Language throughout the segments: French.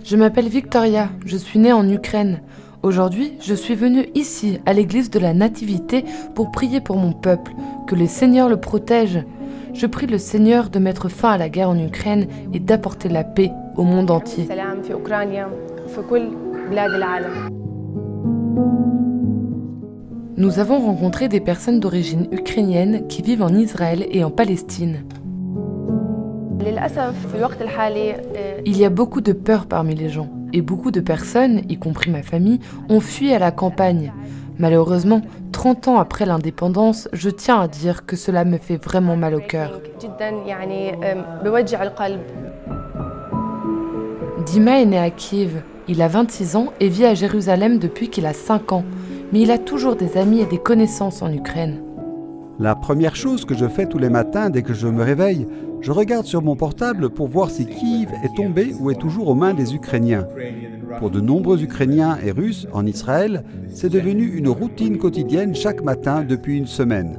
Je m'appelle Victoria, je suis née en Ukraine. Aujourd'hui, je suis venue ici, à l'église de la Nativité, pour prier pour mon peuple, que le Seigneur le protège. Je prie le Seigneur de mettre fin à la guerre en Ukraine et d'apporter la paix au monde entier. Nous avons rencontré des personnes d'origine ukrainienne qui vivent en Israël et en Palestine. Il y a beaucoup de peur parmi les gens, et beaucoup de personnes, y compris ma famille, ont fui à la campagne. Malheureusement, 30 ans après l'indépendance, je tiens à dire que cela me fait vraiment mal au cœur. Dima est né à Kiev. Il a 26 ans et vit à Jérusalem depuis qu'il a 5 ans. Mais il a toujours des amis et des connaissances en Ukraine. La première chose que je fais tous les matins dès que je me réveille, je regarde sur mon portable pour voir si Kiev est tombé ou est toujours aux mains des Ukrainiens. Pour de nombreux Ukrainiens et Russes en Israël, c'est devenu une routine quotidienne chaque matin depuis une semaine.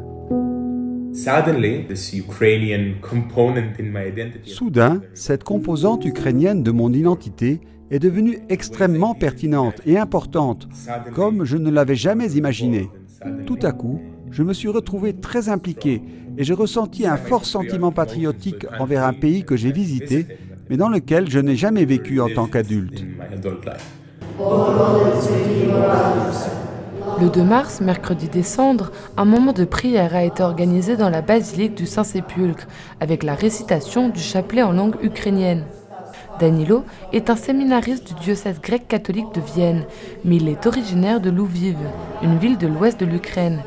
Soudain, cette composante ukrainienne de mon identité est devenue extrêmement pertinente et importante, comme je ne l'avais jamais imaginé. Tout à coup, je me suis retrouvé très impliqué et j'ai ressenti un fort sentiment patriotique envers un pays que j'ai visité, mais dans lequel je n'ai jamais vécu en tant qu'adulte. Le 2 mars, mercredi des Cendres, un moment de prière a été organisé dans la basilique du Saint-Sépulcre, avec la récitation du chapelet en langue ukrainienne. Danilo est un séminariste du diocèse grec catholique de Vienne, mais il est originaire de Louviv, une ville de l'ouest de l'Ukraine.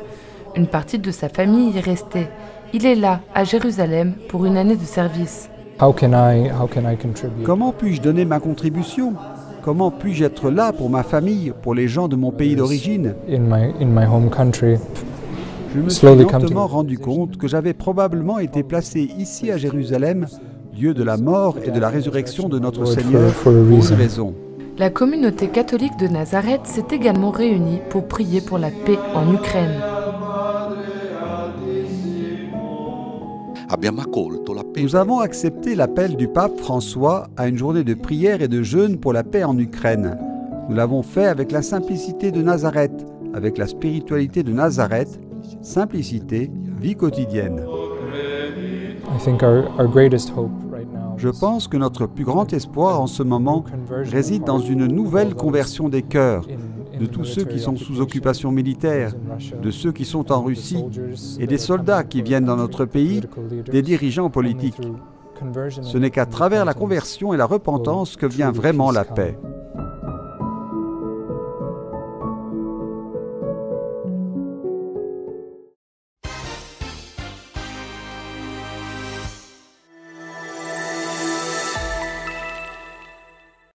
Une partie de sa famille y est restée. Il est là, à Jérusalem, pour une année de service. Comment puis-je donner ma contribution? Comment puis-je être là pour ma famille, pour les gens de mon pays d'origine? Je me suis lentement rendu compte que j'avais probablement été placé ici à Jérusalem, lieu de la mort et de la résurrection de notre Seigneur, pour une raison. La communauté catholique de Nazareth s'est également réunie pour prier pour la paix en Ukraine. Nous avons accepté l'appel du pape François à une journée de prière et de jeûne pour la paix en Ukraine. Nous l'avons fait avec la simplicité de Nazareth, avec la spiritualité de Nazareth, simplicité, vie quotidienne. Je pense que notre plus grand espoir en ce moment réside dans une nouvelle conversion des cœurs, de tous ceux qui sont sous occupation militaire, de ceux qui sont en Russie et des soldats qui viennent dans notre pays, des dirigeants politiques. Ce n'est qu'à travers la conversion et la repentance que vient vraiment la paix.